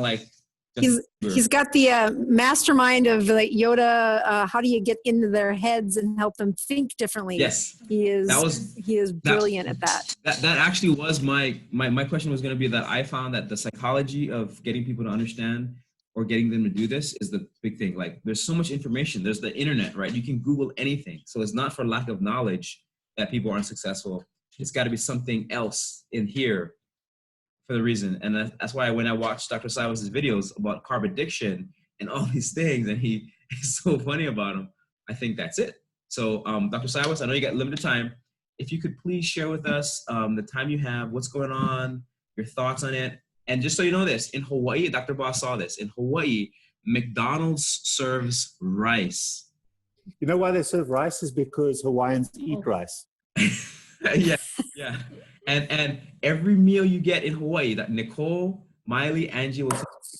like he's got the mastermind of like Yoda. How do you get into their heads and help them think differently? Yes, he is brilliant at that. That actually was my question was going to be that I found that the psychology of getting people to understand or getting them to do this is the big thing. Like, there's so much information. There's the internet, right? You can Google anything. So it's not for lack of knowledge that people aren't successful. It's got to be something else in here for the reason. And that's why when I watched Dr. Cywes' videos about carb addiction and all these things, and he is so funny about them, I think that's it. So Dr. Cywes, I know you got limited time. If you could please share with us the time you have, what's going on, your thoughts on it. And just so you know this, in Hawaii, Dr. Boss saw this, in Hawaii, McDonald's serves rice. You know why they serve rice is because Hawaiians eat rice. Yeah. And every meal you get in Hawaii, that Nicole, Miley, Angie will tell you,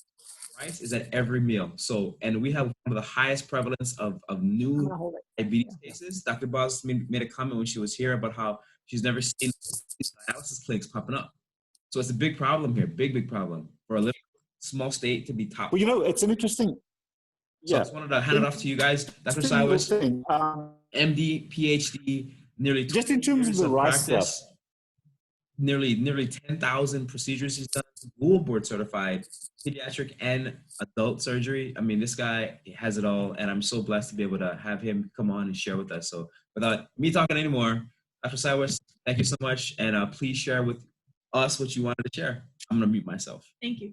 rice is at every meal. So, and we have one of the highest prevalence of new diabetes cases. Dr. Boss made a comment when she was here about how she's never seen these dialysis clinics popping up. So it's a big problem here, big problem for a little small state to be top. Well, you know, it's an interesting. So I just wanted to hand it off to you guys. Dr. Cywes, MD, PhD, nearly just in terms of the rice stuff. Nearly 10,000 procedures he's done, Google board certified, pediatric and adult surgery. I mean, this guy has it all, and I'm so blessed to be able to have him come on and share with us. So without me talking anymore, Dr. Cywes, thank you so much, and please share with us what you wanted to share. I'm going to mute myself. Thank you.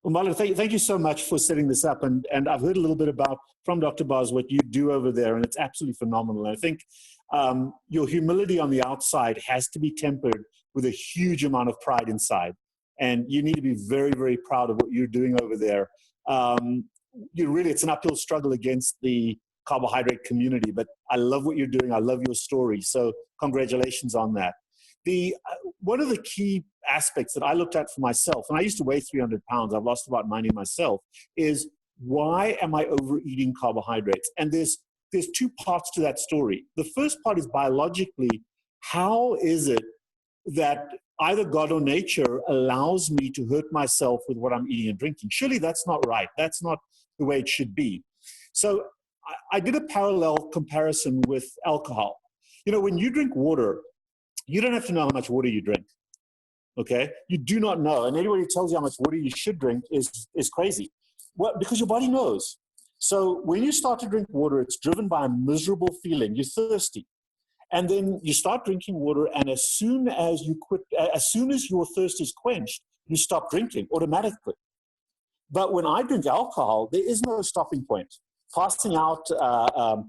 Well, Marlon, thank you so much for setting this up. And I've heard a little bit from Dr. Boz what you do over there, and it's absolutely phenomenal. And I think your humility on the outside has to be tempered with a huge amount of pride inside. And you need to be very, very proud of what you're doing over there. It's an uphill struggle against the carbohydrate community, but I love what you're doing. I love your story. So congratulations on that. One of the key aspects that I looked at for myself, and I used to weigh 300 pounds, I've lost about 90 myself, is why am I overeating carbohydrates? And there's two parts to that story. The first part is biologically, how is it that either God or nature allows me to hurt myself with what I'm eating and drinking? Surely that's not right. That's not the way it should be. So I did a parallel comparison with alcohol. You know, when you drink water, you don't have to know how much water you drink, okay? You do not know. And anybody who tells you how much water you should drink is crazy. Well, because your body knows. So when you start to drink water, it's driven by a miserable feeling. You're thirsty. And then you start drinking water, and as soon as your thirst is quenched, you stop drinking automatically. But when I drink alcohol, there is no stopping point. Passing out,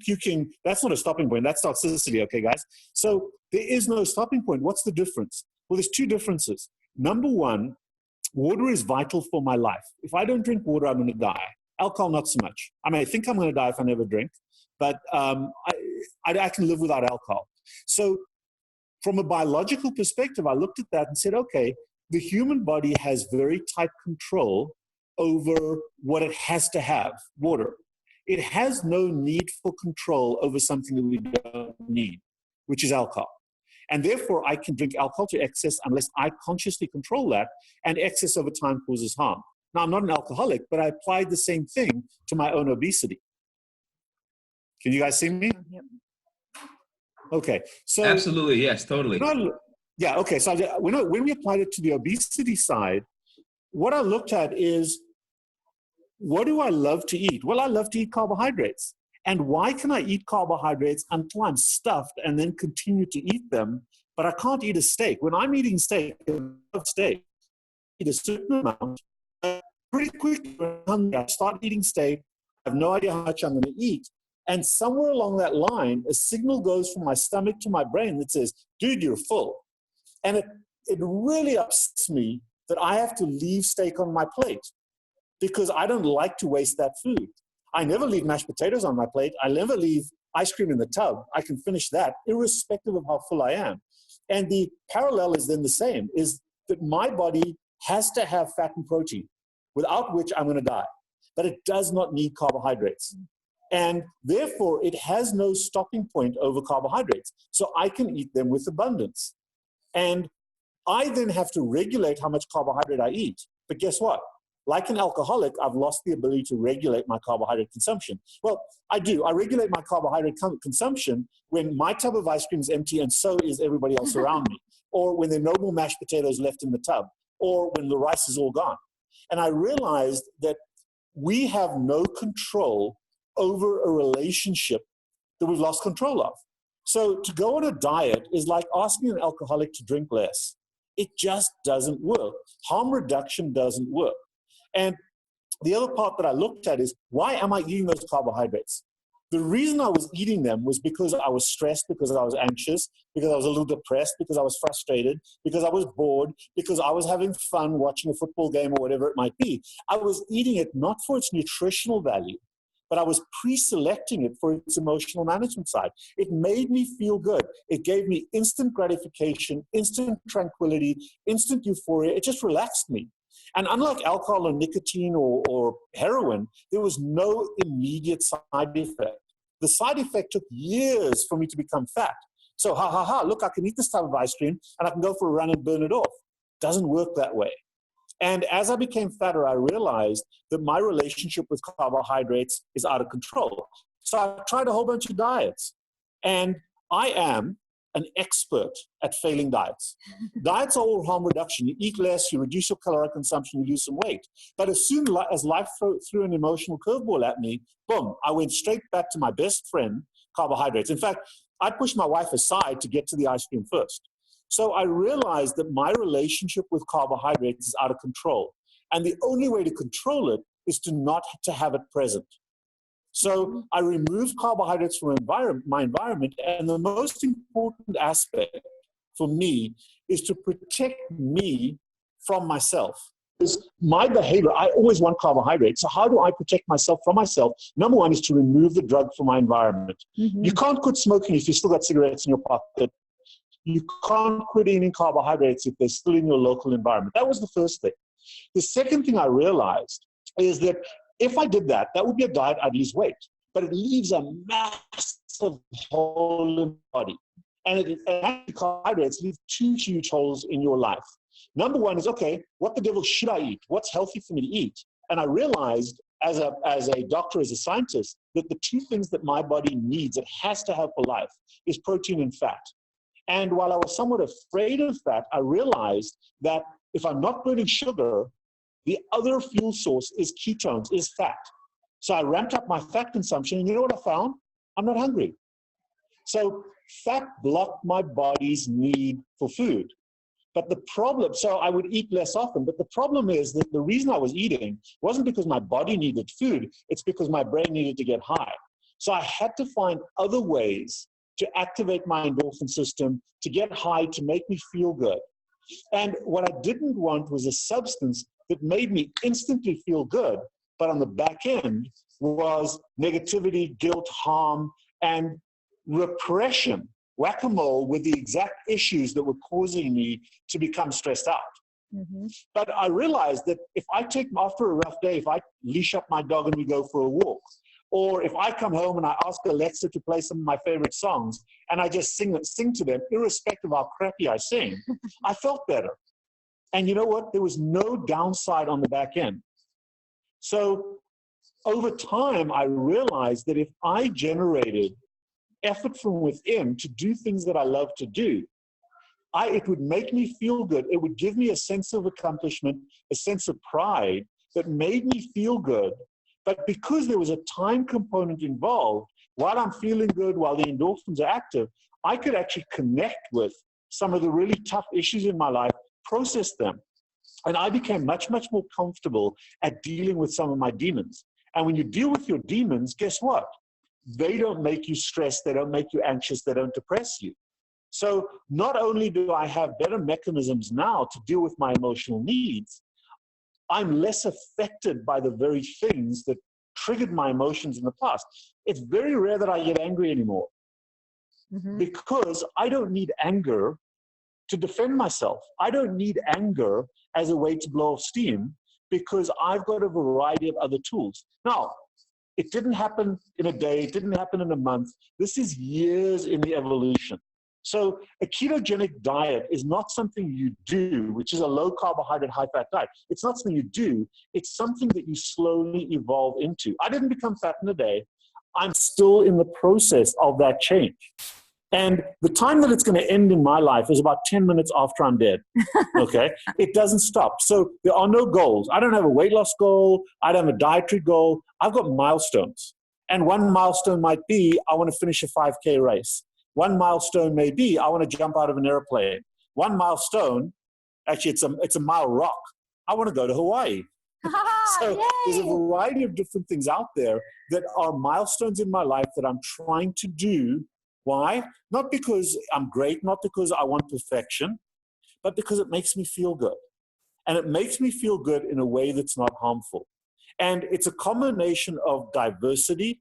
puking, that's not a stopping point. That's toxicity, okay, guys? So there is no stopping point. What's the difference? Well, there's two differences. Number one, water is vital for my life. If I don't drink water, I'm going to die. Alcohol, not so much. I mean, I think I'm going to die if I never drink, but I can live without alcohol. So from a biological perspective, I looked at that and said, okay, the human body has very tight control over what it has to have, water. It has no need for control over something that we don't need, which is alcohol. And therefore, I can drink alcohol to excess unless I consciously control that, and excess over time causes harm. Now, I'm not an alcoholic, but I applied the same thing to my own obesity. Can you guys see me? Okay. So absolutely, yes, totally. Yeah, okay. So when we applied it to the obesity side, what I looked at is, what do I love to eat? Well, I love to eat carbohydrates. And why can I eat carbohydrates until I'm stuffed and then continue to eat them, but I can't eat a steak? When I'm eating steak, I love steak. I eat a certain amount. Pretty quickly, when I start eating steak, I have no idea how much I'm going to eat. And somewhere along that line, a signal goes from my stomach to my brain that says, dude, you're full. And it really upsets me that I have to leave steak on my plate, because I don't like to waste that food. I never leave mashed potatoes on my plate. I never leave ice cream in the tub. I can finish that irrespective of how full I am. And the parallel is then the same, is that my body has to have fat and protein, without which I'm going to die. But it does not need carbohydrates. And therefore, it has no stopping point over carbohydrates. So I can eat them with abundance. And I then have to regulate how much carbohydrate I eat. But guess what? Like an alcoholic, I've lost the ability to regulate my carbohydrate consumption. Well, I do. I regulate my carbohydrate consumption when my tub of ice cream is empty and so is everybody else around me, or when there are no more mashed potatoes left in the tub, or when the rice is all gone. And I realized that we have no control over a relationship that we've lost control of. So to go on a diet is like asking an alcoholic to drink less. It just doesn't work. Harm reduction doesn't work. And the other part that I looked at is, why am I eating those carbohydrates? The reason I was eating them was because I was stressed, because I was anxious, because I was a little depressed, because I was frustrated, because I was bored, because I was having fun watching a football game or whatever it might be. I was eating it not for its nutritional value, but I was pre-selecting it for its emotional management side. It made me feel good. It gave me instant gratification, instant tranquility, instant euphoria. It just relaxed me. And unlike alcohol or nicotine or heroin, there was no immediate side effect. The side effect took years for me to become fat. So, look, I can eat this type of ice cream and I can go for a run and burn it off. Doesn't work that way. And as I became fatter, I realized that my relationship with carbohydrates is out of control. So I tried a whole bunch of diets. And I am an expert at failing diets. Diets are all harm reduction. You eat less, you reduce your caloric consumption, you lose some weight. But as soon as life threw an emotional curveball at me, boom, I went straight back to my best friend, carbohydrates. In fact, I pushed my wife aside to get to the ice cream first. So I realized that my relationship with carbohydrates is out of control. And the only way to control it is to not to have it present. So I removed carbohydrates from my environment, and the most important aspect for me is to protect me from myself. Because my behavior, I always want carbohydrates. So how do I protect myself from myself? Number one is to remove the drug from my environment. Mm-hmm. You can't quit smoking if you've still got cigarettes in your pocket. You can't quit eating carbohydrates if they're still in your local environment. That was the first thing. The second thing I realized is that if I did that, that would be a diet I'd lose weight. But it leaves a massive hole in the body. And carbohydrates leave two huge holes in your life. Number one is, okay, what the devil should I eat? What's healthy for me to eat? And I realized as a doctor, as a scientist, that the two things that my body needs, it has to have for life, is protein and fat. And while I was somewhat afraid of fat, I realized that if I'm not burning sugar, the other fuel source is ketones, is fat. So I ramped up my fat consumption, and you know what I found? I'm not hungry. So fat blocked my body's need for food. But the problem, so I would eat less often, but the problem is that the reason I was eating wasn't because my body needed food, it's because my brain needed to get high. So I had to find other ways to activate my endorphin system, to get high, to make me feel good. And what I didn't want was a substance that made me instantly feel good, but on the back end was negativity, guilt, harm, and repression, whack-a-mole with the exact issues that were causing me to become stressed out. Mm-hmm. But I realized that if I take, after a rough day, if I leash up my dog and we go for a walk, or if I come home and I ask Alexa to play some of my favorite songs and I just sing to them, irrespective of how crappy I sing, I felt better. And you know what? There was no downside on the back end. So over time, I realized that if I generated effort from within to do things that I love to do, it would make me feel good. It would give me a sense of accomplishment, a sense of pride that made me feel good. But because there was a time component involved, while I'm feeling good, while the endorphins are active, I could actually connect with some of the really tough issues in my life, process them. And I became much, much more comfortable at dealing with some of my demons. And when you deal with your demons, guess what? They don't make you stressed, they don't make you anxious, they don't depress you. So not only do I have better mechanisms now to deal with my emotional needs, I'm less affected by the very things that triggered my emotions in the past. It's very rare that I get angry anymore, because I don't need anger to defend myself. I don't need anger as a way to blow off steam, because I've got a variety of other tools. Now, it didn't happen in a day, it didn't happen in a month. This is years in the evolution. So a ketogenic diet is not something you do, which is a low carbohydrate, high fat diet. It's not something you do. It's something that you slowly evolve into. I didn't become fat in a day. I'm still in the process of that change. And the time that it's going to end in my life is about 10 minutes after I'm dead. Okay? It doesn't stop. So there are no goals. I don't have a weight loss goal. I don't have a dietary goal. I've got milestones. And one milestone might be, I want to finish a 5K race. One milestone may be, I want to jump out of an airplane. One milestone, actually it's a mile rock. I want to go to Hawaii. So there's a variety of different things out there that are milestones in my life that I'm trying to do. Why? Not because I'm great, not because I want perfection, but because it makes me feel good. And it makes me feel good in a way that's not harmful. And it's a combination of diversity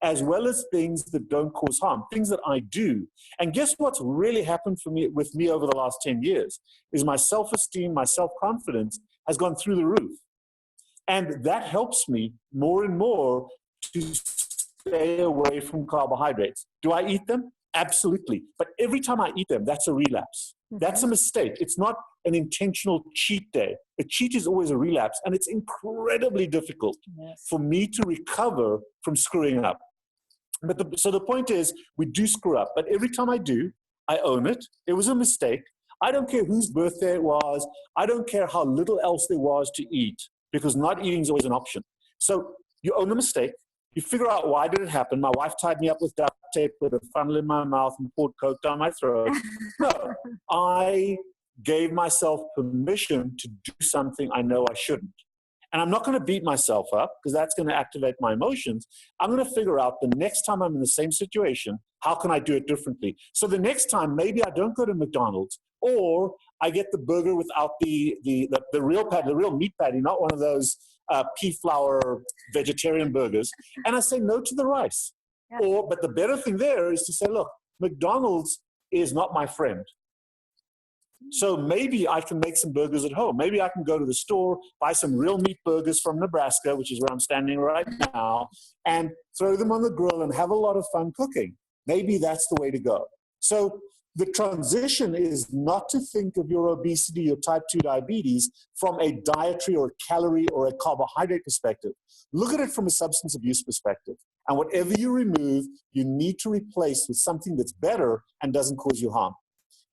as well as things that don't cause harm, things that I do. And guess what's really happened with me over the last 10 years is my self-esteem, my self-confidence has gone through the roof. And that helps me more and more to stay away from carbohydrates. Do I eat them? Absolutely. But every time I eat them, that's a relapse. That's a mistake. It's not an intentional cheat day. A cheat is always a relapse, and it's incredibly difficult for me to recover from screwing up. But so the point is, we do screw up. But every time I do, I own it. It was a mistake. I don't care whose birthday it was. I don't care how little else there was to eat, because not eating is always an option. So you own the mistake. You figure out, why did it happen? My wife tied me up with duct tape with a funnel in my mouth and poured Coke down my throat. No, I gave myself permission to do something I know I shouldn't. And I'm not going to beat myself up, because that's going to activate my emotions. I'm going to figure out, the next time I'm in the same situation, how can I do it differently? So the next time, maybe I don't go to McDonald's, or I get the burger without the real patty, the real meat patty, not one of those pea flour vegetarian burgers. And I say no to the rice. Yeah. But the better thing there is to say, look, McDonald's is not my friend. So maybe I can make some burgers at home. Maybe I can go to the store, buy some real meat burgers from Nebraska, which is where I'm standing right now, and throw them on the grill and have a lot of fun cooking. Maybe that's the way to go. So the transition is not to think of your obesity or type 2 diabetes from a dietary or calorie or a carbohydrate perspective. Look at it from a substance abuse perspective. And whatever you remove, you need to replace with something that's better and doesn't cause you harm.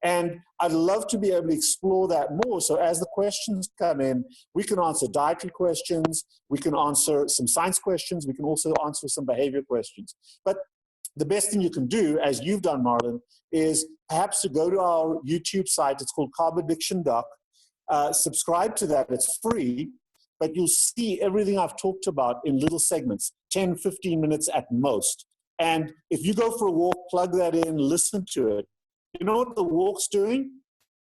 And I'd love to be able to explore that more. So as the questions come in, we can answer dietary questions, we can answer some science questions, we can also answer some behavior questions. But the best thing you can do, as you've done, Marlon, is perhaps to go to our YouTube site. It's called Carb Addiction Doc. Subscribe to that. It's free, but you'll see everything I've talked about in little segments, 10, 15 minutes at most. And if you go for a walk, plug that in, listen to it. You know what the walk's doing?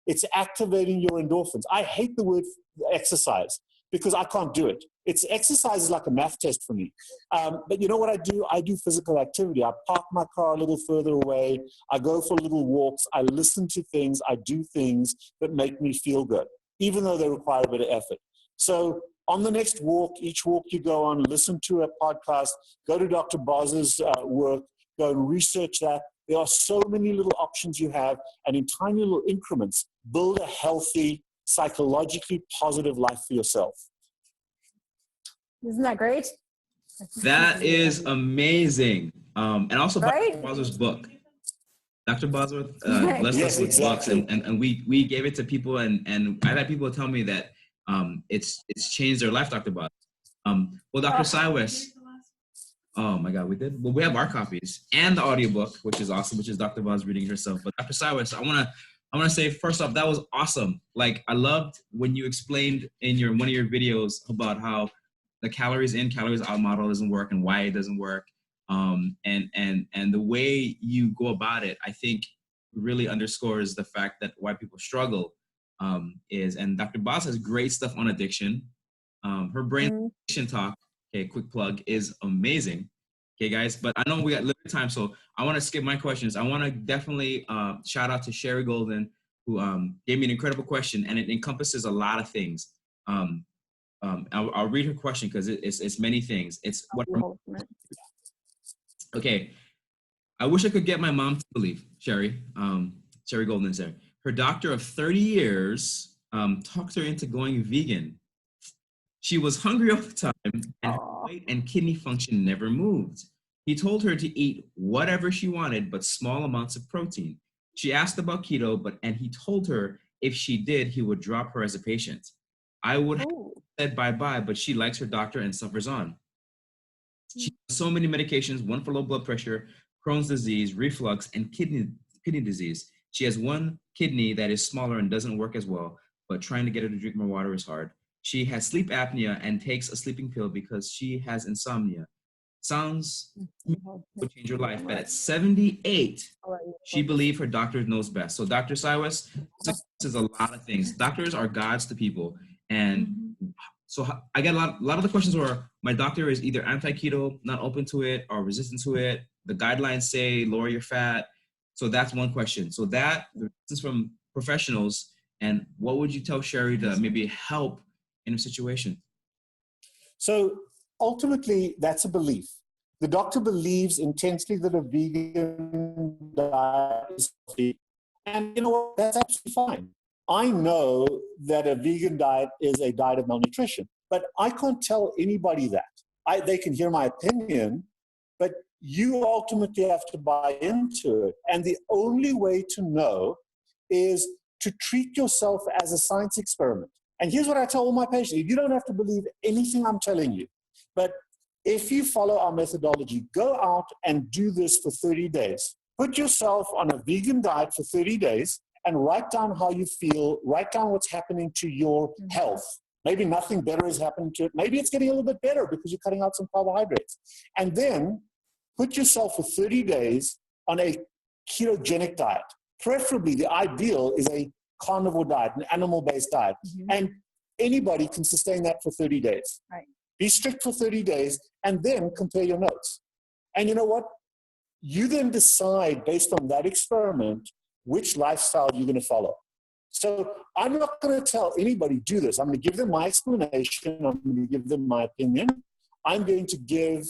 It's activating your endorphins. I hate the word exercise because I can't do it. Exercise is like a math test for me. But you know what I do? I do physical activity. I park my car a little further away. I go for little walks. I listen to things. I do things that make me feel good, even though they require a bit of effort. So on the next walk, each walk you go on, listen to a podcast, go to Dr. Boz's work, go and research that. There are so many little options you have, and in tiny little increments, build a healthy, psychologically positive life for yourself. Isn't that great? That is amazing. And also right? Dr. Bosworth's book. Dr. Bosworth blessed us with books, and we gave it to people, and I've had people tell me that it's changed their life, Dr. Bosworth. Well, Dr. Cywes. Oh my God, we did? Well, we have our copies and the audiobook, which is awesome, which is Dr. Boz reading it herself. But Dr. Cywes, I wanna say, first off, that was awesome. Like, I loved when you explained in one of your videos about how the calories in, calories out model doesn't work and why it doesn't work. And the way you go about it, I think really underscores the fact that why people struggle and Dr. Boz has great stuff on addiction. Her brain addiction talk, okay, quick plug, is amazing. Okay, guys, but I know we got limited time, so I want to skip my questions. I want to definitely shout out to Sherry Golden, who gave me an incredible question, and it encompasses a lot of things. I'll read her question because it's many things. It's what. Okay, I wish I could get my mom to believe, Sherry. Sherry Golden is there. Her doctor of 30 years talked her into going vegan. She was hungry all the time, and her weight and kidney function never moved. He told her to eat whatever she wanted, but small amounts of protein. She asked about keto, and he told her if she did, he would drop her as a patient. I would have said bye-bye, but she likes her doctor and suffers on. She has so many medications, one for low blood pressure, Crohn's disease, reflux, and kidney disease. She has one kidney that is smaller and doesn't work as well, but trying to get her to drink more water is hard. She has sleep apnea and takes a sleeping pill because she has insomnia. Sounds would change her life, but at 78, she believes her doctor knows best. So Dr. Cywes, this is a lot of things. Doctors are gods to people. And so I get a lot of the questions were, my doctor is either anti-keto, not open to it, or resistant to it. The guidelines say lower your fat. So that's one question. So this is from professionals. And what would you tell Sherry to maybe help in a situation? So ultimately, that's a belief. The doctor believes intensely that a vegan diet is healthy. And you know what? That's absolutely fine. I know that a vegan diet is a diet of malnutrition, but I can't tell anybody that. They can hear my opinion, but you ultimately have to buy into it. And the only way to know is to treat yourself as a science experiment. And here's what I tell all my patients. You don't have to believe anything I'm telling you, but if you follow our methodology, go out and do this for 30 days. Put yourself on a vegan diet for 30 days and write down how you feel, write down what's happening to your health. Maybe nothing better is happening to it. Maybe it's getting a little bit better because you're cutting out some carbohydrates. And then put yourself for 30 days on a ketogenic diet. Preferably, the ideal is a carnivore diet, an animal-based diet. And anybody can sustain that for 30 days. Right. Be strict for 30 days and then compare your notes. And you know what? You then decide based on that experiment which lifestyle you're going to follow. So I'm not going to tell anybody do this. I'm going to give them my explanation. I'm going to give them my opinion. I'm going to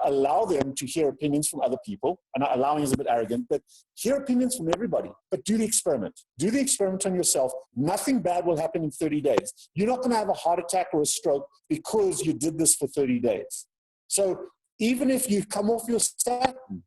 allow them to hear opinions from other people. And allowing is a bit arrogant, but hear opinions from everybody. But do the experiment. Do the experiment on yourself. Nothing bad will happen in 30 days. You're not going to have a heart attack or a stroke because you did this for 30 days. So even if you've come off your statin,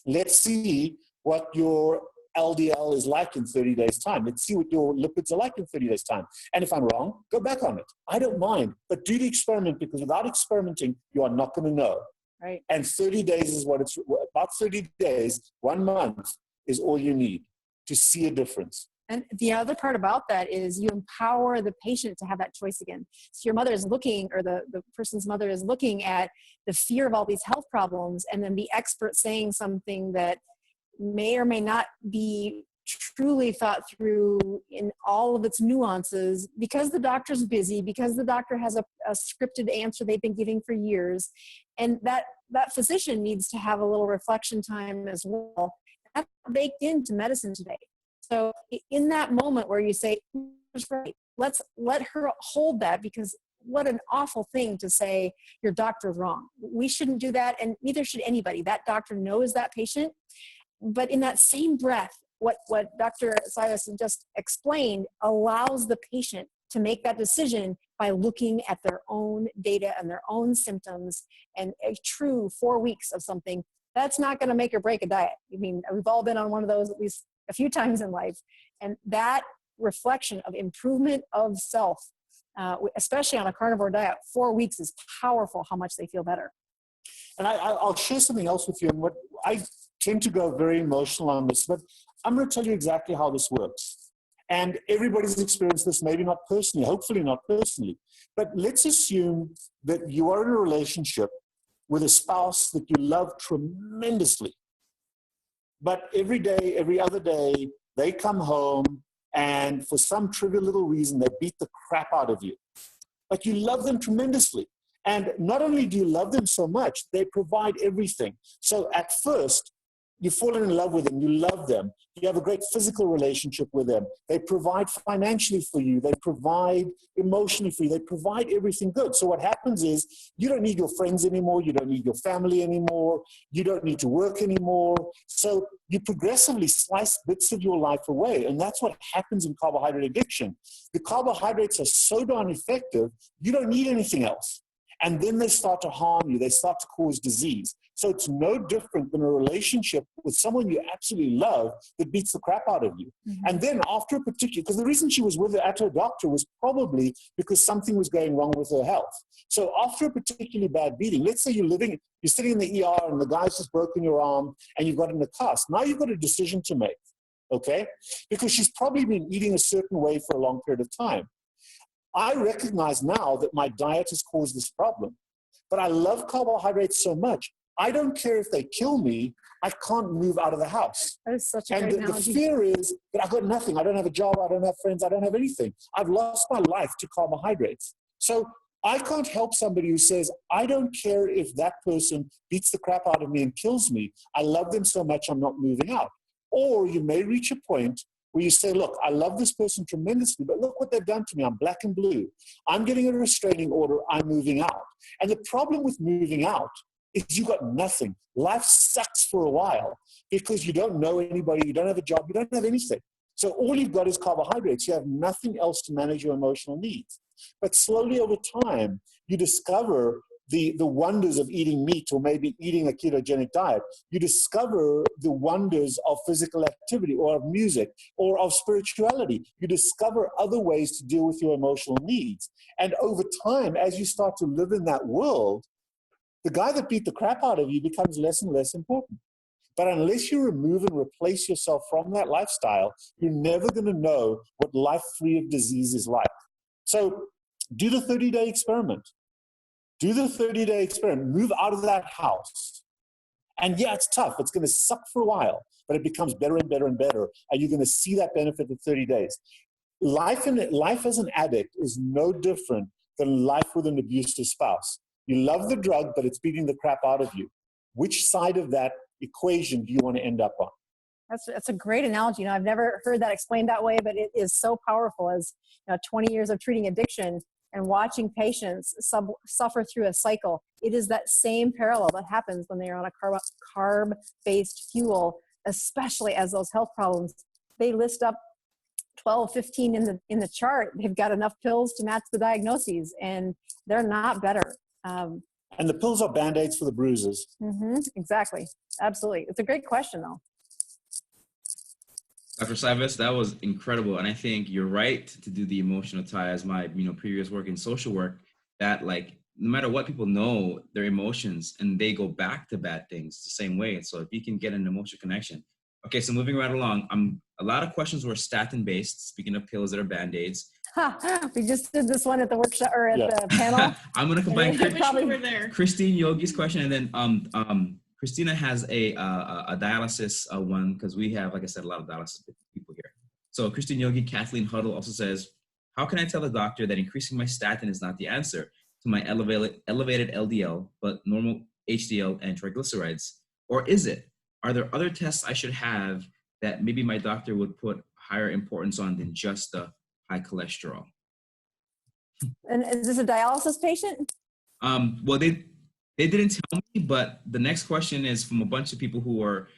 let's see what your LDL is like in 30 days' time. Let's see what your lipids are like in 30 days' time. And if I'm wrong, go back on it. I don't mind. But do the experiment, because without experimenting, you are not going to know. Right. And 30 days is about 30 days, 1 month is all you need to see a difference. And the other part about that is you empower the patient to have that choice again. So your mother is looking, or the person's mother is looking at the fear of all these health problems, and then the expert saying something that may or may not be truly thought through in all of its nuances, because the doctor's busy, because the doctor has a scripted answer they've been giving for years. And that physician needs to have a little reflection time as well. That's baked into medicine today. So in that moment where you say, right, let's let her hold that, because what an awful thing to say your doctor's wrong. We shouldn't do that, and neither should anybody. That doctor knows that patient. But in that same breath, what Dr. Cywes just explained allows the patient to make that decision by looking at their own data and their own symptoms, and a true 4 weeks of something. That's not going to make or break a diet. I mean, we've all been on one of those at least a few times in life. And that reflection of improvement of self, especially on a carnivore diet, 4 weeks is powerful how much they feel better. And I'll share something else with you. And what I tend to go very emotional on this, but I'm going to tell you exactly how this works. And everybody's experienced this, maybe not personally, hopefully not personally. But let's assume that you are in a relationship with a spouse that you love tremendously. But every day, every other day, they come home and for some trivial little reason, they beat the crap out of you. But you love them tremendously. And not only do you love them so much, they provide everything. So at first, You've fallen in love with them. You love them. You have a great physical relationship with them. They provide financially for you. They provide emotionally for you. They provide everything good. So what happens is you don't need your friends anymore. You don't need your family anymore. You don't need to work anymore. So you progressively slice bits of your life away. And that's what happens in carbohydrate addiction. The carbohydrates are so darn effective, you don't need anything else. And then they start to harm you. They start to cause disease. So it's no different than a relationship with someone you absolutely love that beats the crap out of you. Mm-hmm. And then after a particular, because the reason she was at her doctor was probably because something was going wrong with her health. So after a particularly bad beating, let's say you're sitting in the ER and the guy's just broken your arm and you've got in a cast. Now you've got a decision to make, okay? Because she's probably been eating a certain way for a long period of time. I recognize now that my diet has caused this problem, but I love carbohydrates so much. I don't care if they kill me, I can't move out of the house. That is such a great analogy. And the fear is that I've got nothing. I don't have a job, I don't have friends, I don't have anything. I've lost my life to carbohydrates. So I can't help somebody who says, I don't care if that person beats the crap out of me and kills me. I love them so much I'm not moving out. Or you may reach a point where you say, look, I love this person tremendously, but look what they've done to me. I'm black and blue. I'm getting a restraining order. I'm moving out. And the problem with moving out is you got nothing. Life sucks for a while because you don't know anybody, you don't have a job, you don't have anything. So all you've got is carbohydrates. You have nothing else to manage your emotional needs. But slowly over time, you discover the wonders of eating meat or maybe eating a ketogenic diet. You discover the wonders of physical activity or of music or of spirituality. You discover other ways to deal with your emotional needs. And over time, as you start to live in that world, the guy that beat the crap out of you becomes less and less important. But unless you remove and replace yourself from that lifestyle, you're never going to know what life free of disease is like. So do the 30-day experiment. Do the 30-day experiment. Move out of that house. And yeah, it's tough. It's going to suck for a while, but it becomes better and better and better. And you're going to see that benefit in 30 days. Life as an addict is no different than life with an abusive spouse. You love the drug, but it's beating the crap out of you. Which side of that equation do you want to end up on? That's a great analogy. I've never heard that explained that way, but it is so powerful. As 20 years of treating addiction and watching patients suffer through a cycle, it is that same parallel that happens when they are on a carb-based fuel, especially as those health problems, they list up 12, 15 in the chart. They've got enough pills to match the diagnoses, and they're not better. And the pills are Band-Aids for the bruises. Mm-hmm, exactly. Absolutely. It's a great question, though. Dr. Cywes, that was incredible. And I think you're right to do the emotional tie as my previous work in social work, that like no matter what, people know their emotions and they go back to bad things the same way. And so if you can get an emotional connection. Okay, so moving right along, a lot of questions were statin based, speaking of pills that are Band-Aids. We just did this one at the workshop or at the panel. I'm going to combine probably Christine Yogi's question and then Christina has a dialysis one, because we have, like I said, a lot of dialysis people here. So Christine Yogi, Kathleen Huddle also says, how can I tell the doctor that increasing my statin is not the answer to my elevated LDL, but normal HDL and triglycerides? Or is it? Are there other tests I should have that maybe my doctor would put higher importance on than just the high cholesterol? And is this a dialysis patient? Well, they didn't tell me, but the next question is from a bunch of people who are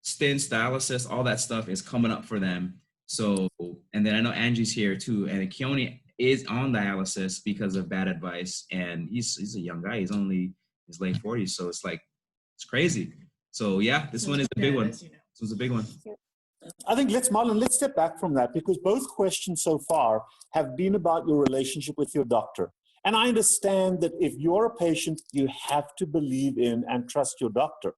stents, dialysis, all that stuff is coming up for them. So, and then I know Angie's here too, and Keone is on dialysis because of bad advice, and he's a young guy. He's only his late 40s, so it's it's crazy. So yeah, this one is a big one. This was a big one. I think Marlon, let's step back from that, because both questions so far have been about your relationship with your doctor. And I understand that if you're a patient, you have to believe in and trust your doctor.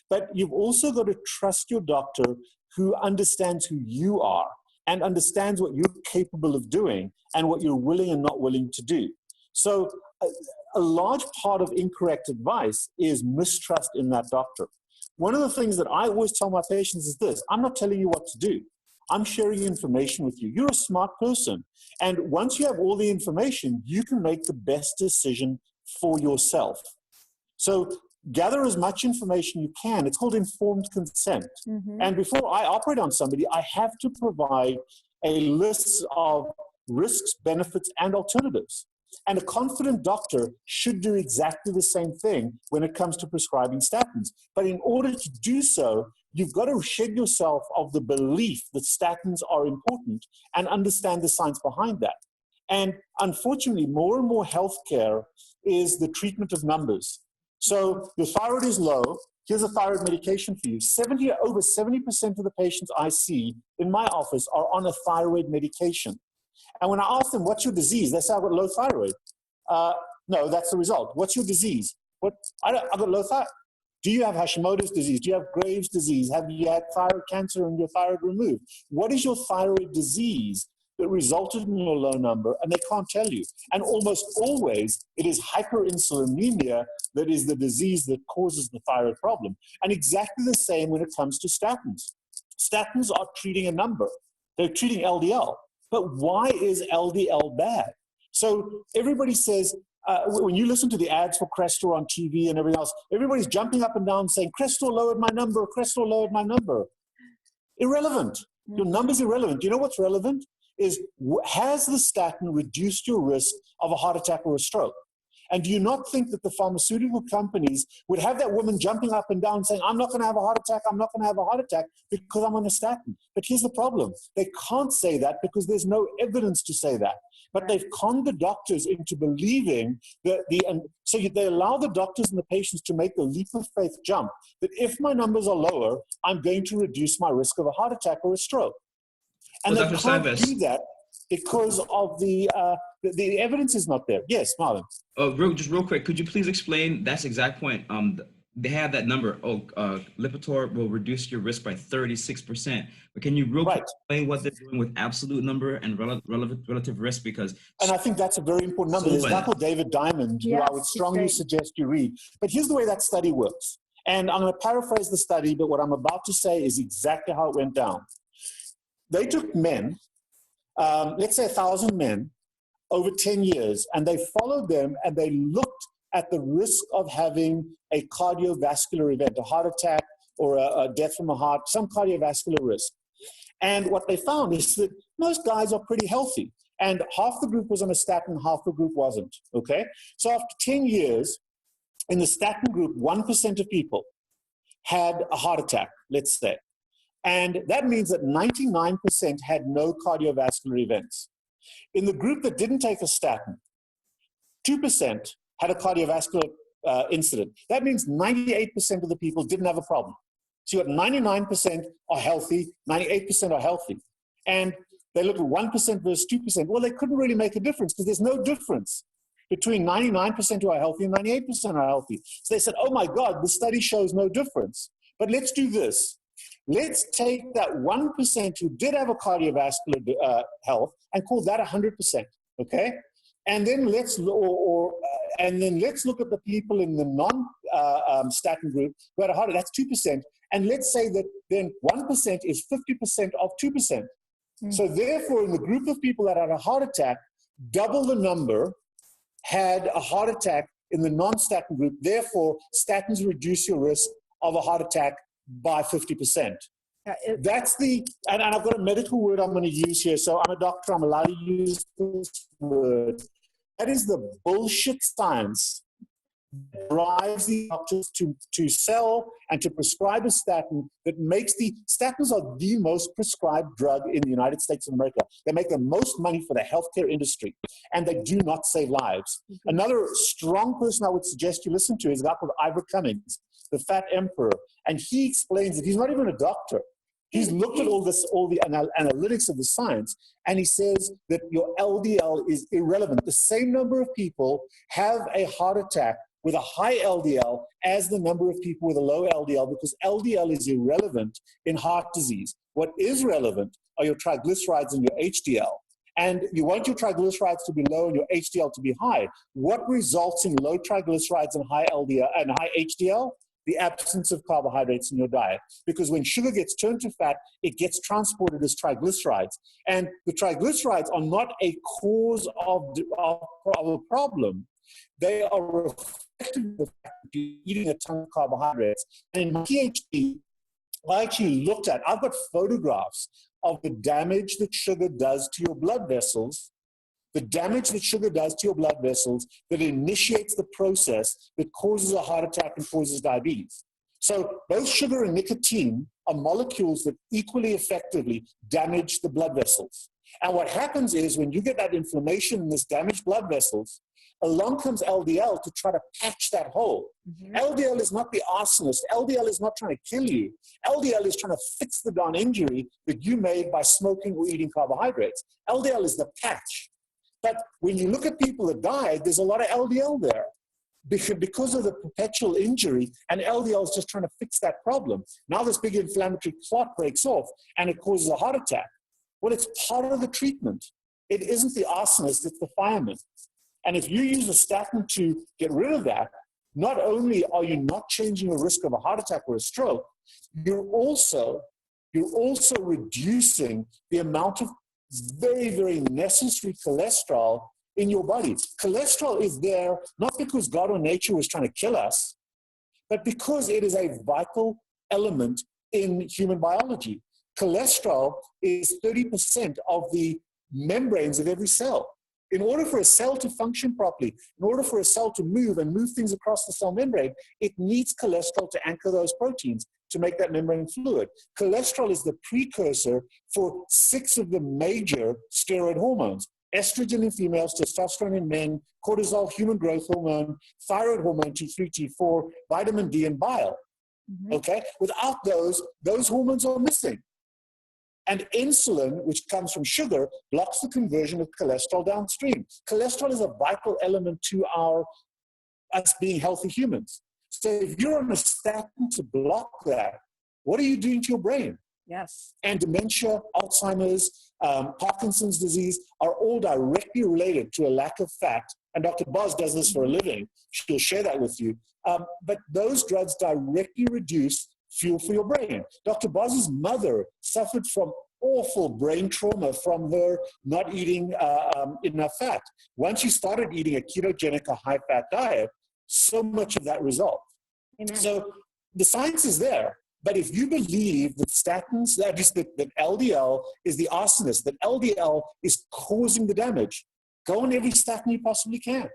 But you've also got to trust your doctor who understands who you are and understands what you're capable of doing and what you're willing and not willing to do. So a large part of incorrect advice is mistrust in that doctor. One of the things that I always tell my patients is this: I'm not telling you what to do. I'm sharing information with you. You're a smart person. And once you have all the information, you can make the best decision for yourself. So gather as much information you can. It's called informed consent. Mm-hmm. And before I operate on somebody, I have to provide a list of risks, benefits, and alternatives. And a confident doctor should do exactly the same thing when it comes to prescribing statins. But in order to do so, you've got to shed yourself of the belief that statins are important and understand the science behind that. And unfortunately, more and more healthcare is the treatment of numbers. So your thyroid is low. Here's a thyroid medication for you. Over 70% of the patients I see in my office are on a thyroid medication. And when I ask them, what's your disease? They say, I've got low thyroid. No, that's the result. What's your disease? I've got low thyroid. Do you have Hashimoto's disease? Do you have Graves' disease? Have you had thyroid cancer and your thyroid removed? What is your thyroid disease that resulted in your low number? And they can't tell you. And almost always, it is hyperinsulinemia that is the disease that causes the thyroid problem. And exactly the same when it comes to statins. Statins are treating a number. They're treating LDL. But why is LDL bad? So everybody says, when you listen to the ads for Crestor on TV and everything else, everybody's jumping up and down saying, Crestor lowered my number, Crestor lowered my number. Irrelevant. Your number's irrelevant. You know what's relevant? Is has the statin reduced your risk of a heart attack or a stroke? And do you not think that the pharmaceutical companies would have that woman jumping up and down saying, I'm not going to have a heart attack, I'm not going to have a heart attack because I'm on a statin? But here's the problem. They can't say that because there's no evidence to say that. But they've conned the doctors into believing that so they allow the doctors and the patients to make the leap of faith jump, that if my numbers are lower, I'm going to reduce my risk of a heart attack or a stroke. And well, they Dr. can't Cywes, do that because of the evidence is not there. Yes, Marlon. Just real quick, could you please explain that's exact point? They have that number. Lipitor will reduce your risk by 36%. But can you quick explain what they're doing with absolute number and relative risk? And I think that's a very important number. There's a guy called David Diamond, who I would strongly suggest you read. But here's the way that study works. And I'm going to paraphrase the study, but what I'm about to say is exactly how it went down. They took men, let's say 1,000 men, over 10 years, and they followed them and they looked at the risk of having a cardiovascular event, a heart attack or a death from a heart, some cardiovascular risk. And what they found is that most guys are pretty healthy. And half the group was on a statin, half the group wasn't, okay? So after 10 years, in the statin group, 1% of people had a heart attack, let's say. And that means that 99% had no cardiovascular events. In the group that didn't take a statin, 2% had a cardiovascular incident. That means 98% of the people didn't have a problem. So you got 99% are healthy, 98% are healthy. And they look at 1% versus 2%. Well, they couldn't really make a difference because there's no difference between 99% who are healthy and 98% are healthy. So they said, oh my God, the study shows no difference. But let's do this. Let's take that 1% who did have a cardiovascular health and call that 100%, okay? And then let's look at the people in the non-statin group who had a heart attack. That's 2%. And let's say that then 1% is 50% of 2%. So therefore, in the group of people that had a heart attack, double the number had a heart attack in the non-statin group. Therefore, statins reduce your risk of a heart attack by 50%. That's and I've got a medical word I'm going to use here. So I'm a doctor, I'm allowed to use this word. That is the bullshit science that drives the doctors to sell and to prescribe a statin that makes statins are the most prescribed drug in the United States of America. They make the most money for the healthcare industry, and they do not save lives. Another strong person I would suggest you listen to is a guy called Ivor Cummings, the Fat Emperor, and he explains that he's not even a doctor. He's looked at all the analytics of the science, and he says that your LDL is irrelevant. The same number of people have a heart attack with a high LDL as the number of people with a low LDL, because LDL is irrelevant in heart disease. What is relevant are your triglycerides and your HDL. And you want your triglycerides to be low and your HDL to be high. What results in low triglycerides and high LDL and high HDL? The absence of carbohydrates in your diet. Because when sugar gets turned to fat, it gets transported as triglycerides. And the triglycerides are not a cause of a problem. They are reflecting the fact you're eating a ton of carbohydrates. And in my PhD, I actually looked at, I've got photographs of the damage that sugar does to your blood vessels, the damage that sugar does to your blood vessels that initiates the process that causes a heart attack and causes diabetes. So both sugar and nicotine are molecules that equally effectively damage the blood vessels. And what happens is when you get that inflammation in this damaged blood vessels, along comes LDL to try to patch that hole. Mm-hmm. LDL is not the arsonist. LDL is not trying to kill you. LDL is trying to fix the darn injury that you made by smoking or eating carbohydrates. LDL is the patch. But when you look at people that died, there's a lot of LDL there because of the perpetual injury, and LDL is just trying to fix that problem. Now this big inflammatory clot breaks off and it causes a heart attack. Well, it's part of the treatment. It isn't the arsonist, it's the fireman. And if you use a statin to get rid of that, not only are you not changing the risk of a heart attack or a stroke, you're also reducing the amount of very, very necessary cholesterol in your body. Cholesterol is there not because God or nature was trying to kill us, but because it is a vital element in human biology. Cholesterol is 30% of the membranes of every cell. In order for a cell to function properly, in order for a cell to move and move things across the cell membrane, it needs cholesterol to anchor those proteins to make that membrane fluid. Cholesterol is the precursor for 6 of the major steroid hormones: estrogen in females, testosterone in men, cortisol, human growth hormone, thyroid hormone, T3, T4, vitamin D, and bile. Mm-hmm. Okay? Without those hormones are missing. And insulin, which comes from sugar, blocks the conversion of cholesterol downstream. Cholesterol is a vital element to us being healthy humans. So if you're on a statin to block that, what are you doing to your brain? Yes. And dementia, Alzheimer's, Parkinson's disease are all directly related to a lack of fat. And Dr. Boz does this for a living. She'll share that with you. But those drugs directly reduce fuel for your brain. Dr. Boz's mother suffered from awful brain trauma from her not eating enough fat. Once she started eating a ketogenic, a high-fat diet, so much of that resolved. Amen. So the science is there. But if you believe that statins, that LDL is the arsonist, that LDL is causing the damage, go on every statin you possibly can.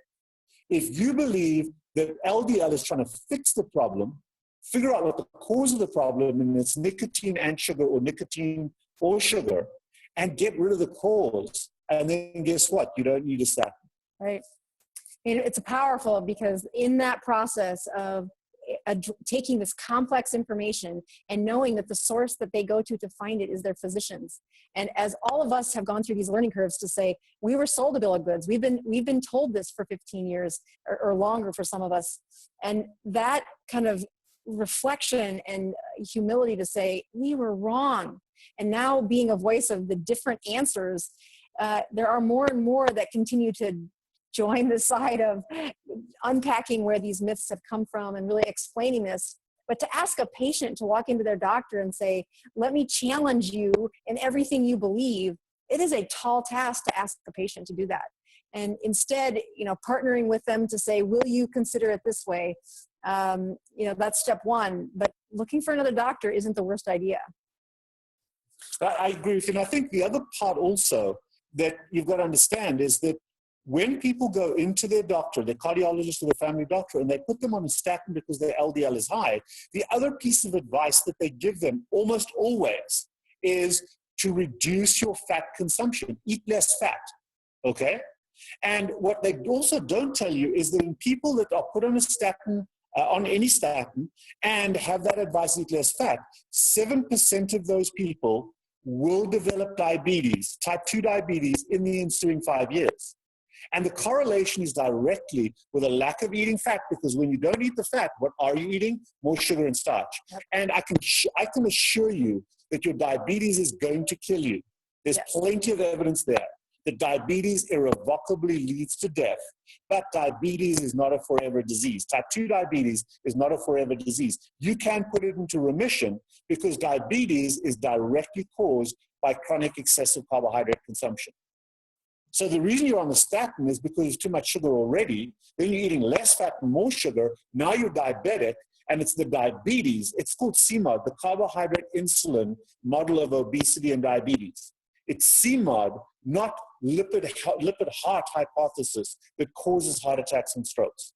If you believe that LDL is trying to fix the problem, figure out what the cause of the problem, and it's nicotine and sugar, or nicotine or sugar, and get rid of the cause. And then guess what? You don't need a statin. Right. It's powerful because in that process of taking this complex information and knowing that the source that they go to find it is their physicians. And as all of us have gone through these learning curves to say, we were sold a bill of goods. We've been told this for 15 years or longer for some of us. And that kind of reflection and humility to say, we were wrong. And now being a voice of the different answers, there are more and more that continue to join the side of unpacking where these myths have come from and really explaining this. But to ask a patient to walk into their doctor and say, let me challenge you in everything you believe, it is a tall task to ask the patient to do that. And instead, partnering with them to say, will you consider it this way? That's step one. But looking for another doctor isn't the worst idea. I agree with you. And I think the other part also that you've got to understand is that when people go into their doctor, their cardiologist or their family doctor, and they put them on a statin because their LDL is high, the other piece of advice that they give them almost always is to reduce your fat consumption, eat less fat, okay? And what they also don't tell you is that in people that are put on a statin, on any statin, and have that advice to eat less fat, 7% of those people will develop diabetes, type 2 diabetes, in the ensuing 5 years. And the correlation is directly with a lack of eating fat, because when you don't eat the fat, what are you eating? More sugar and starch. And I can assure you that your diabetes is going to kill you. There's plenty of evidence there that diabetes irrevocably leads to death. But diabetes is not a forever disease. Type 2 diabetes is not a forever disease. You can put it into remission because diabetes is directly caused by chronic excessive carbohydrate consumption. So the reason you're on the statin is because there's too much sugar already. Then you're eating less fat and more sugar. Now you're diabetic, and it's the diabetes. It's called CMOD, the carbohydrate insulin model of obesity and diabetes. It's CMOD, not lipid heart hypothesis, that causes heart attacks and strokes.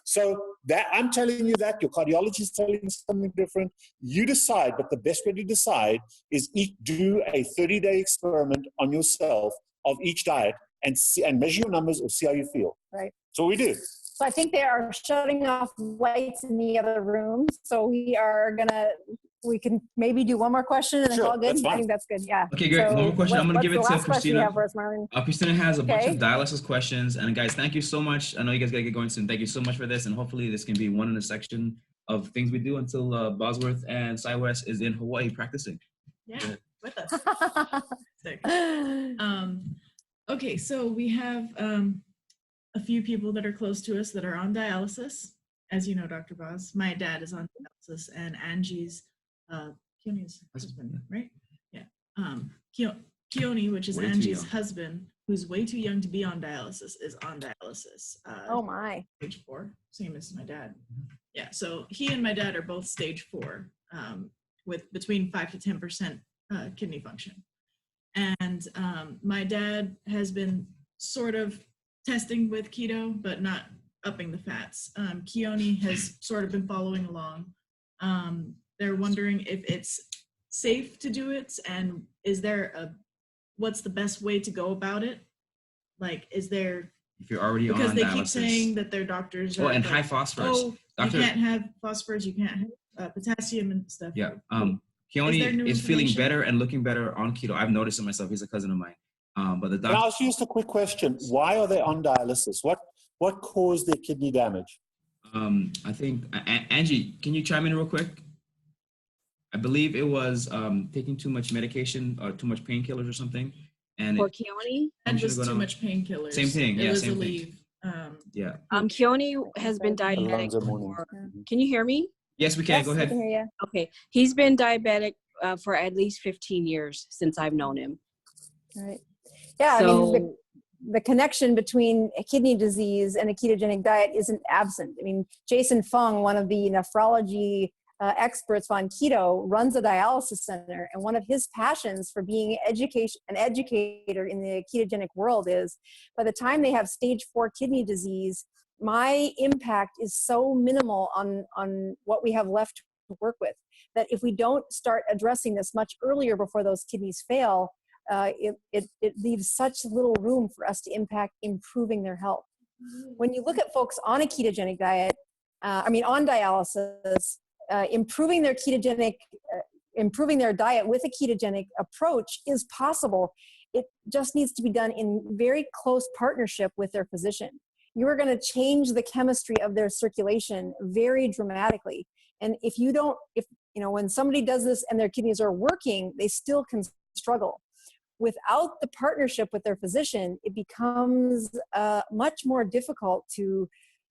So that I'm telling you that, your cardiologist is telling you something different. You decide, but the best way to decide is do a 30-day experiment on yourself of each diet and measure your numbers or see how you feel. Right. So we do. So I think they are shutting off lights in the other room. So we can maybe do one more question and then Sure, all good. that's fine. I think that's good. Yeah. Okay, great. So One more question. I'm going to give it to What's the last question you Christina. have for us, Marlene? Christina has a bunch Okay. of dialysis questions. And guys, thank you so much. I know you guys got to get going soon. Thank you so much for this. And hopefully this can be one in a section of things we do until Bosworth and Cywes is in Hawaii practicing. Yeah, with us. Sick. Okay, so we have a few people that are close to us that are on dialysis. As you know, Dr. Boz, my dad is on dialysis, and Angie's Keone's husband, right? Yeah. Keone, which is Angie's husband, who's way too young to be on dialysis, is on dialysis. Oh my. Stage 4, same as my dad. Yeah, so he and my dad are both stage 4, with between 5 to 10% kidney function. And my dad has been sort of testing with keto, but not upping the fats. Keone has sort of been following along. They're wondering if it's safe to do it, and what's the best way to go about it? Like, is there, if you're already on because they dialysis. keep saying that their doctors are and like, high phosphorus. you can't have phosphorus, you can't have potassium and stuff. Yeah. Keone is feeling better and looking better on keto. I've noticed it myself. He's a cousin of mine. But the doctor. Can I ask you just a quick question? Why are they on dialysis? What caused their kidney damage? I think Angie, can you chime in real quick? I believe it was taking too much medication or too much painkillers or something. And For Keone? And just too much painkillers. Same thing. Yeah, same thing. Yeah. Keone has been diabetic for, can you hear me? Yes, we can. Yes, Go ahead. I can hear you. Okay. He's been diabetic for at least 15 years since I've known him. All right. Yeah, So, I mean, the connection between a kidney disease and a ketogenic diet isn't absent. I mean, Jason Fung, one of the nephrology experts on keto, runs a dialysis center, and one of his passions for being an educator in the ketogenic world is, by the time they have stage 4 kidney disease, my impact is so minimal on what we have left to work with, that if we don't start addressing this much earlier before those kidneys fail, it leaves such little room for us to impact improving their health. When you look at folks on a ketogenic diet, on dialysis, improving their diet with a ketogenic approach is possible. It just needs to be done in very close partnership with their physician. You are going to change the chemistry of their circulation very dramatically. And when somebody does this and their kidneys are working, they still can struggle. Without the partnership with their physician, it becomes much more difficult to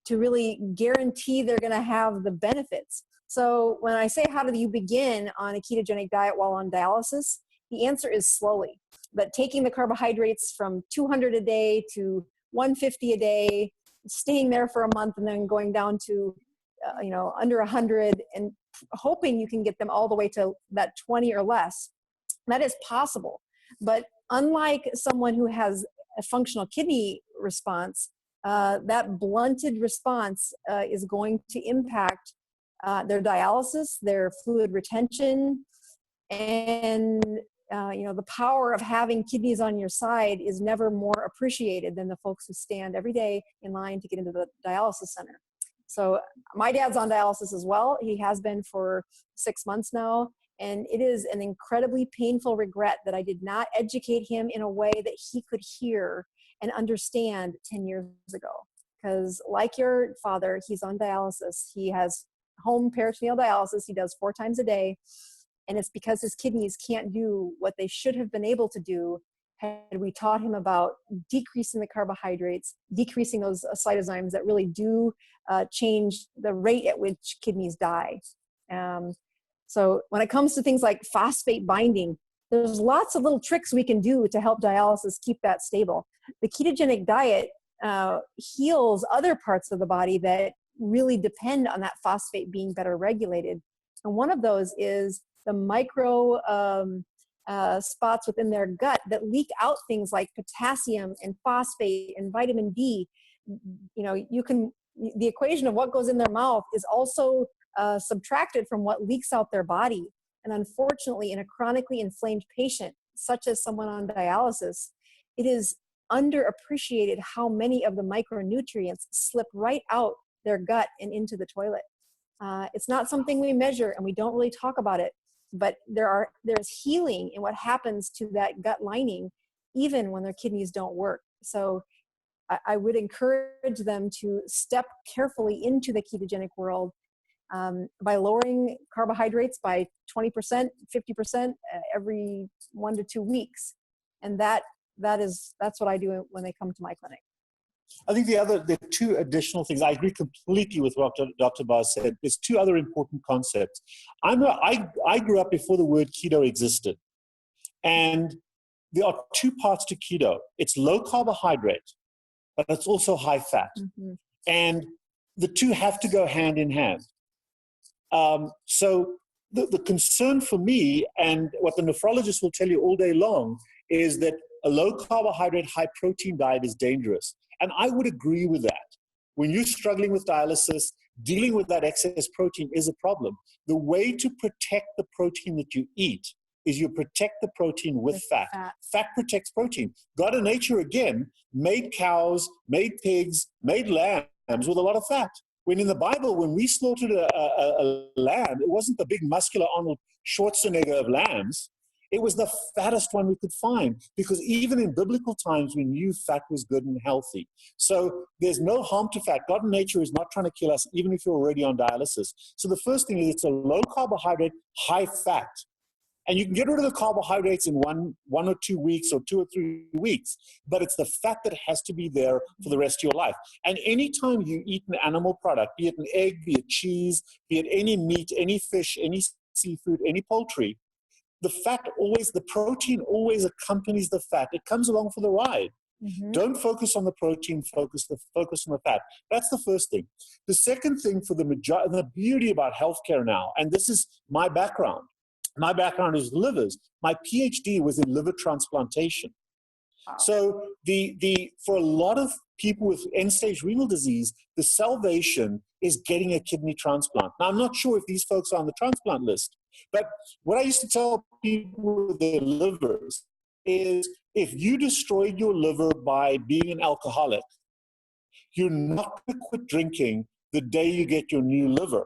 really guarantee they're going to have the benefits. So when I say, how do you begin on a ketogenic diet while on dialysis? The answer is slowly, but taking the carbohydrates from 200 a day to 150 a day, staying there for a month, and then going down to under 100, and hoping you can get them all the way to that 20 or less. That is possible. But unlike someone who has a functional kidney response, that blunted response is going to impact their dialysis, their fluid retention, and the power of having kidneys on your side is never more appreciated than the folks who stand every day in line to get into the dialysis center. So my dad's on dialysis as well. He has been for 6 months now. And it is an incredibly painful regret that I did not educate him in a way that he could hear and understand 10 years ago. Because like your father, he's on dialysis. He has home peritoneal dialysis. He does 4 times a day. And it's because his kidneys can't do what they should have been able to do had we taught him about decreasing the carbohydrates, decreasing those cytosines that really do change the rate at which kidneys die. So when it comes to things like phosphate binding, there's lots of little tricks we can do to help dialysis keep that stable. The ketogenic diet heals other parts of the body that really depend on that phosphate being better regulated. And one of those is the micro spots within their gut that leak out things like potassium and phosphate and vitamin D. You know, the equation of what goes in their mouth is also subtracted from what leaks out their body. And unfortunately, in a chronically inflamed patient, such as someone on dialysis, it is underappreciated how many of the micronutrients slip right out their gut and into the toilet. It's not something we measure, and we don't really talk about it, but there's healing in what happens to that gut lining, even when their kidneys don't work. So I would encourage them to step carefully into the ketogenic world by lowering carbohydrates by 20%, 50% every 1 to 2 weeks. And that's what I do when they come to my clinic. I think the two additional things, I agree completely with what Dr. Baz said. There's two other important concepts. I grew up before the word keto existed. And there are two parts to keto. It's low carbohydrate, but it's also high fat. Mm-hmm. And the two have to go hand in hand. So the concern for me, and what the nephrologist will tell you all day long, is that a low carbohydrate, high protein diet is dangerous. And I would agree with that. When you're struggling with dialysis, dealing with that excess protein is a problem. The way to protect the protein that you eat is you protect the protein with fat. Fat protects protein. God and nature, again, made cows, made pigs, made lambs with a lot of fat. When in the Bible, when we slaughtered a lamb, it wasn't the big muscular Arnold Schwarzenegger of lambs. It was the fattest one we could find, because even in biblical times, we knew fat was good and healthy. So there's no harm to fat. God and nature is not trying to kill us, even if you're already on dialysis. So the first thing is it's a low carbohydrate, high fat. And you can get rid of the carbohydrates in one or 2 weeks or 2 or 3 weeks, but it's the fat that has to be there for the rest of your life. And anytime you eat an animal product, be it an egg, be it cheese, be it any meat, any fish, any seafood, any poultry, the protein always accompanies the fat. It comes along for the ride. Mm-hmm. Don't focus on the protein, focus on the fat. That's the first thing. The second thing, for the beauty about healthcare now, and this is my background. My background is livers. My PhD was in liver transplantation. Wow. So for a lot of people with end-stage renal disease, the salvation is getting a kidney transplant. Now, I'm not sure if these folks are on the transplant list, but what I used to tell people with their livers is, if you destroyed your liver by being an alcoholic, you're not going to quit drinking the day you get your new liver.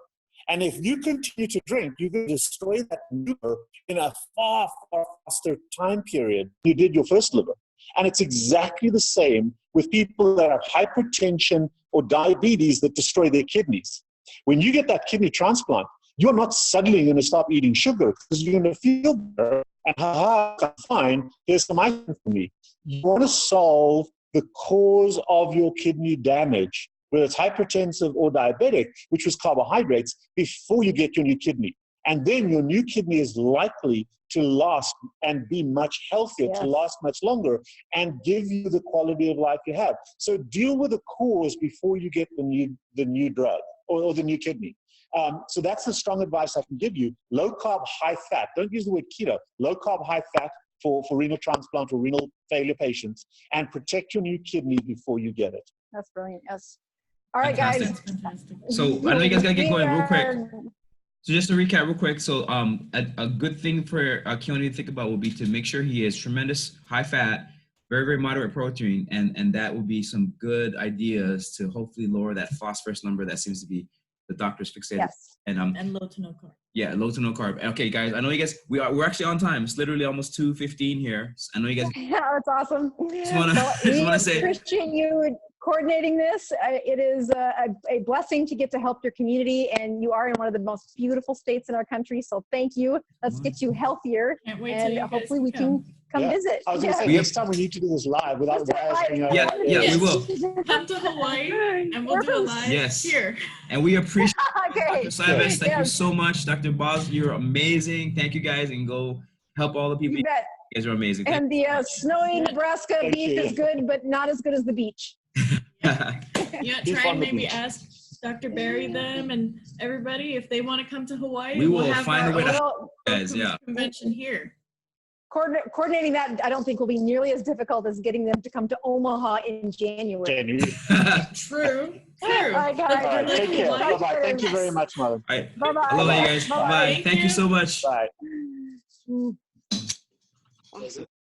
And if you continue to drink, you're going to destroy that liver in a far, far faster time period than you did your first liver. And it's exactly the same with people that have hypertension or diabetes that destroy their kidneys. When you get that kidney transplant, you're not suddenly going to stop eating sugar, because you're going to feel better and I'm fine. Here's some item for me. You want to solve the cause of your kidney damage, whether it's hypertensive or diabetic, which was carbohydrates, before you get your new kidney. And then your new kidney is likely to last and be much healthier, yes, to last much longer, and give you the quality of life you have. So deal with the cause before you get the new drug or the new kidney. So that's the strong advice I can give you. Low carb, high fat. Don't use the word keto. Low carb, high fat for renal transplant or renal failure patients, and protect your new kidney before you get it. That's brilliant. Yes. All right, guys. So I know you guys gotta get going real quick. So just to recap real quick, so a good thing for Keone to think about will be to make sure he has tremendous high fat, very, very moderate protein, and that will be some good ideas to hopefully lower that phosphorus number that seems to be the doctor's fixated. Yes. And low to no carb. Yeah, low to no carb. Okay, guys, I know you guys, we're actually on time. It's literally almost 2:15 here. I know you guys. Yeah, that's awesome. Just wanna say, appreciate you coordinating this. It is a blessing to get to help your community, and you are in one of the most beautiful states in our country. So thank you. Let's get you healthier, and hopefully we can come visit. I was going to say, next time we need to do this live without Yeah, we will. Come to Hawaii, and we'll do a live here. And we appreciate Dr. Cywes. Thank you so much. Dr. Baz, you're amazing. Thank you, guys, and go Help all the people. You bet. You guys are amazing. And the snowy Nebraska Thank beef you. is good, but not as good as the beach. Yeah, Beef try on and the maybe beach. ask Dr. Barry them and everybody if they want to come to Hawaii. We and will we'll have find our a way to own Well, guys, yeah. convention here. coordinating that, I don't think will be nearly as difficult as getting them to come to Omaha in January. January. True. All right, guys. All right, take care. Bye. Bye-bye. Thank you very much, Mother. All right. Bye-bye. Aloha, you guys. Bye-bye. Bye. Thank you so much. Bye.